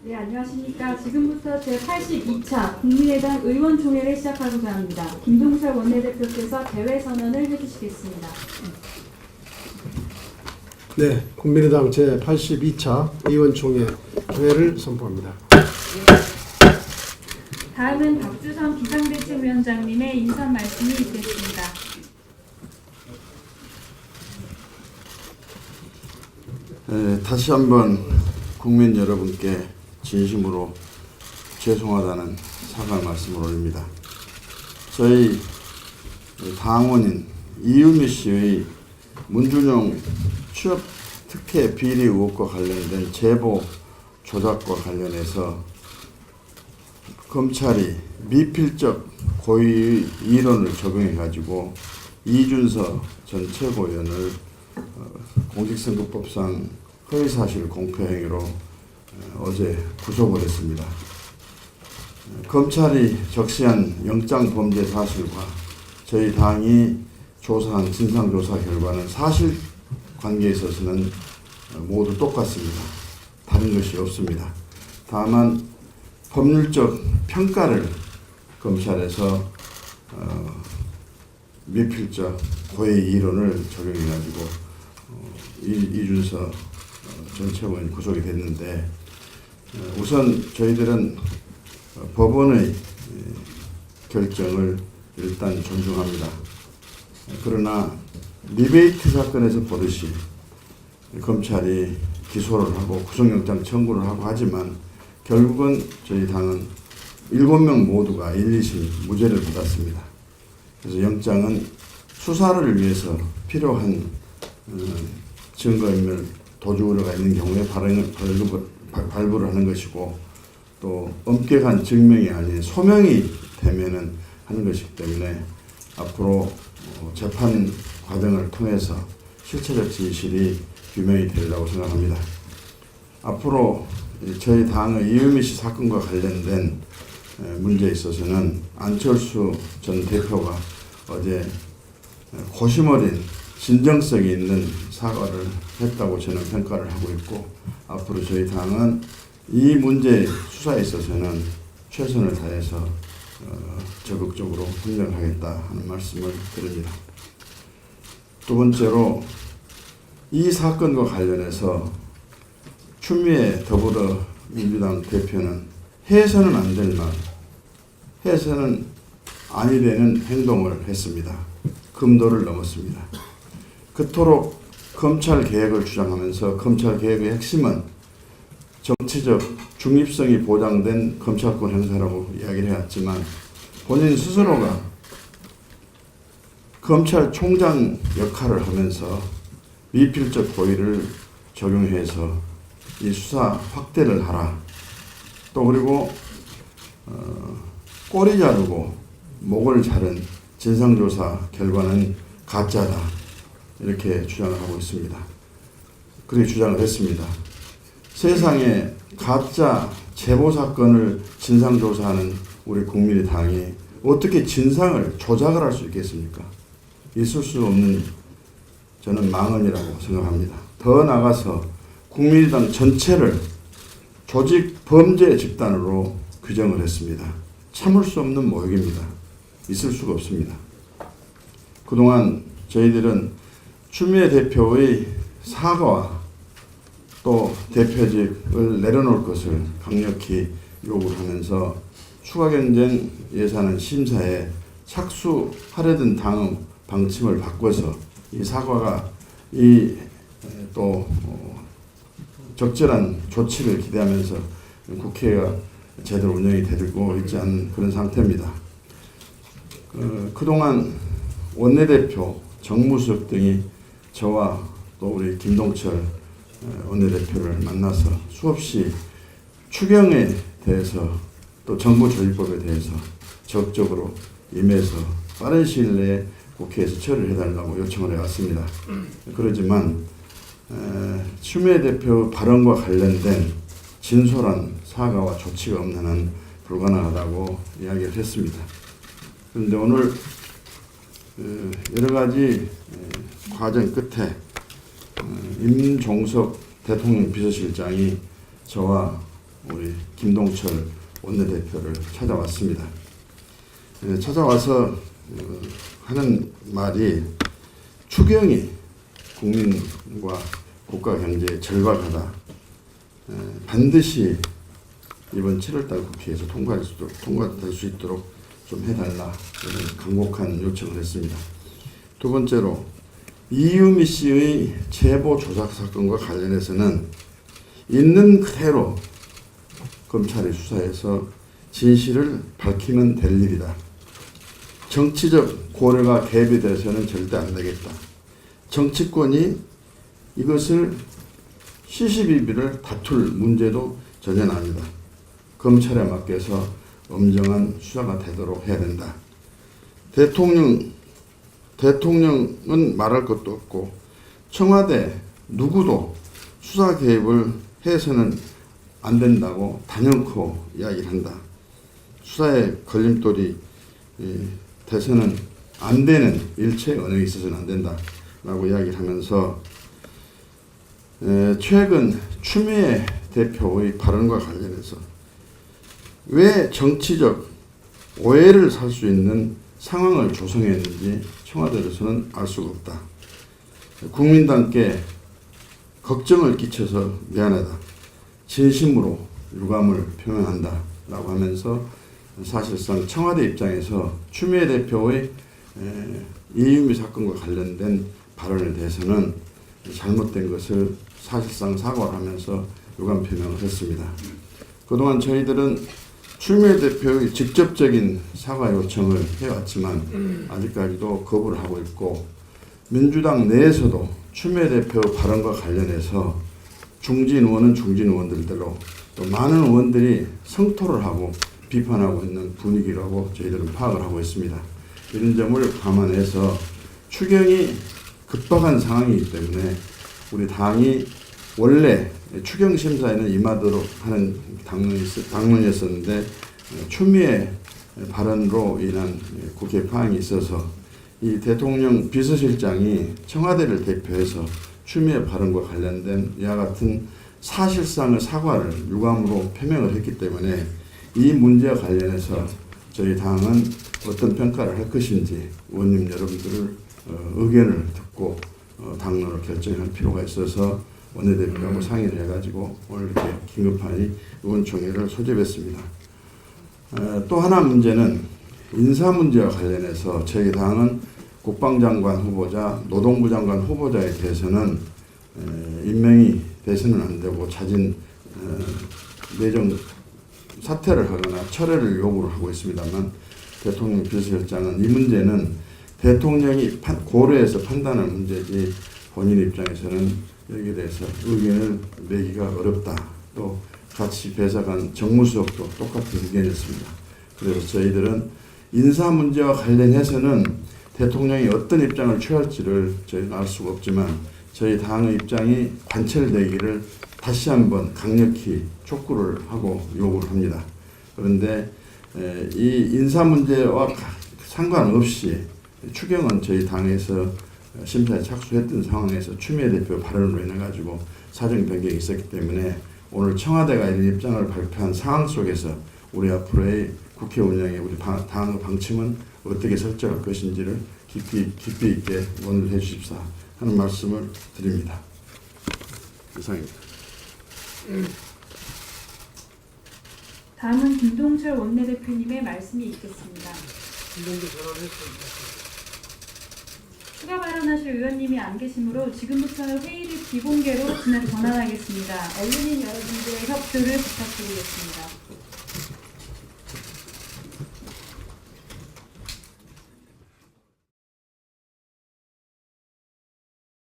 네, 안녕하십니까. 지금부터 제82차 국민의당 의원총회를 시작하고자 합니다. 김동철 원내대표께서 대회 선언을 해주시겠습니다. 네, 국민의당 제82차 의원총회 개회를 선포합니다. 다음은 박주선 비상대책위원장님의 인사 말씀이 있겠습니다. 다시 한번 국민 여러분께 진심으로 죄송하다는 사과 말씀을 올립니다. 저희 당원인 이유미 씨의 문준용 취업 특혜 비리 의혹과 관련된 제보 조작과 관련해서 검찰이 미필적 고의의 이론을 적용해 가지고 이준서 전 최고위원을 공직선거법상 허위사실 공표행위로 어제 구속을 했습니다. 검찰이 적시한 영장범죄 사실과 저희 당이 조사한 진상조사 결과는 사실관계에 있어서는 모두 똑같습니다. 다른 것이 없습니다. 다만 법률적 평가를 검찰에서 미필적 고의 이론을 적용해가지고 이준서 전 최고위원이 구속이 됐는데, 우선 저희들은 법원의 결정을 일단 존중합니다. 그러나 리베이트 사건에서 보듯이 검찰이 기소를 하고 구속영장 청구를 하고 하지만 결국은 저희 당은 7명 모두가 1, 2심 무죄를 받았습니다. 그래서 영장은 수사를 위해서 필요한 증거인멸 도주 우려가 있는 경우에 발부를 하는 것이고, 또 엄격한 증명이 아닌 소명이 되면은 하는 것이기 때문에 앞으로 재판 과정을 통해서 실체적 진실이 규명이 되리라고 생각합니다. 앞으로 저희 당의 이유미 씨 사건과 관련된 문제에 있어서는 안철수 전 대표가 어제 고심 어린 진정성이 있는 사과를 했다고 저는 평가를 하고 있고, 앞으로 저희 당은 이 문제 수사에 있어서는 최선을 다해서 적극적으로 협력하겠다 하는 말씀을 드립니다. 두 번째로, 이 사건과 관련해서 추미애 더불어민주당 대표는 해서는 안 될 말, 해서는 아니 되는 행동을 했습니다. 금도를 넘었습니다. 그토록 검찰 개혁을 주장하면서 검찰 개혁의 핵심은 정치적 중립성이 보장된 검찰권 행사라고 이야기를 해왔지만, 본인 스스로가 검찰총장 역할을 하면서 미필적 고의를 적용해서 이 수사 확대를 하라. 또 그리고 꼬리 자르고 목을 자른 진상조사 결과는 가짜다. 이렇게 주장을 하고 있습니다. 그렇게 주장을 했습니다. 세상에 가짜 제보 사건을 진상조사하는 우리 국민의당이 어떻게 진상을 조작을 할 수 있겠습니까? 있을 수 없는, 저는 망언이라고 생각합니다. 더 나아가서 국민의당 전체를 조직 범죄 집단으로 규정을 했습니다. 참을 수 없는 모욕입니다. 있을 수가 없습니다. 그동안 저희들은 추미애 대표의 사과와 또 대표직을 내려놓을 것을 강력히 요구하면서 추가경쟁 예산안 심사에 착수하려던 당 방침을 바꿔서 이 사과가 또 적절한 조치를 기대하면서 국회가 제대로 운영이 되고 있지 않은 그런 상태입니다. 그동안 원내대표, 정무수석 등이 저와 또 우리 김동철 원내대표를 만나서 수없이 추경에 대해서 또 정부조직법에 대해서 적극적으로 임해서 빠른 시일 내에 국회에서 처리를 해달라고 요청을 해왔습니다. 그러지만 추미애 대표 발언과 관련된 진솔한 사과와 조치가 없는 한 불가능하다고 이야기를 했습니다. 그런데 오늘 여러 가지 과정 끝에 임종석 대통령 비서실장이 저와 우리 김동철 원내대표를 찾아왔습니다. 찾아와서 하는 말이 추경이 국민과 국가 경제에 절박하다. 반드시 이번 7월달 국회에서 통과될 수 있도록 좀 해달라 이런 간곡한 요청을 했습니다. 두 번째로 이유미 씨의 제보 조작 사건과 관련해서는 있는 그대로 검찰이 수사해서 진실을 밝히면 될 일이다. 정치적 고려가 개입돼서는 절대 안 되겠다. 정치권이 이것을 시시비비를 다툴 문제도 전혀 아니다. 검찰에 맡겨서 엄정한 수사가 되도록 해야 된다. 대통령은 말할 것도 없고 청와대 누구도 수사 개입을 해서는 안 된다고 단연코 이야기를 한다. 수사에 걸림돌이 돼서는 안 되는 일체 언행이 있어서는 안 된다라고 이야기를 하면서 최근 추미애 대표의 발언과 관련해서 왜 정치적 오해를 살 수 있는 상황을 조성했는지 청와대로서는 알 수가 없다. 국민당께 걱정을 끼쳐서 미안하다. 진심으로 유감을 표명한다. 라고 하면서 사실상 청와대 입장에서 추미애 대표의 이유미 사건과 관련된 발언에 대해서는 잘못된 것을 사실상 사과를 하면서 유감 표명을 했습니다. 그동안 저희들은 추미애 대표의 직접적인 사과 요청을 해왔지만 아직까지도 거부를 하고 있고 민주당 내에서도 추미애 대표 발언과 관련해서 중진 의원은 중진 의원들대로 또 많은 의원들이 성토를 하고 비판하고 있는 분위기라고 저희들은 파악을 하고 있습니다. 이런 점을 감안해서 추경이 급박한 상황이기 때문에 우리 당이 원래 추경 심사에는 임하도록 하는 당론이었었는데 추미애 발언으로 인한 국회 파행이 있어서 이 대통령 비서실장이 청와대를 대표해서 추미애 발언과 관련된 이와 같은 사실상의 사과를 유감으로 표명을 했기 때문에 이 문제와 관련해서 저희 당은 어떤 평가를 할 것인지 의원님 여러분들을 의견을 듣고 당론을 결정할 필요가 있어서 원내대표하고 상의를 해가지고 오늘 이렇게 긴급하게 의원총회를 소집했습니다. 또 하나 문제는 인사 문제와 관련해서 저희 당은 국방장관 후보자, 노동부 장관 후보자에 대해서는 임명이 돼서는 안 되고 자진 내정 사퇴를 하거나 철회를 요구를 하고 있습니다만 대통령 비서실장은 이 문제는 대통령이 고려해서 판단할 문제지 본인 입장에서는 여기에 대해서 의견을 내기가 어렵다. 또 같이 배석한 정무수석도 똑같은 의견이었습니다. 그래서 저희들은 인사 문제와 관련해서는 대통령이 어떤 입장을 취할지를 저희는 알 수가 없지만 저희 당의 입장이 관철되기를 다시 한번 강력히 촉구를 하고 요구를 합니다. 그런데 이 인사 문제와 상관없이 추경은 저희 당에서 심사에 착수했던 상황에서 추미애 대표 발언으로 인해 가지고 사정 변경이 있었기 때문에 오늘 청와대가 이런 입장을 발표한 상황 속에서 우리 앞으로의 국회 운영의 우리 당의 방침은 어떻게 설정할 것인지를 깊이 있게 논의해 주십사 하는 말씀을 드립니다. 이상입니다. 다음은 김동철 원내대표님의 말씀이 있겠습니다. 추가 발언하실 의원님이 안 계시므로 지금부터는 회의를 비공개로 전환하겠습니다. 언론인 여러분들의 협조를 부탁드리겠습니다.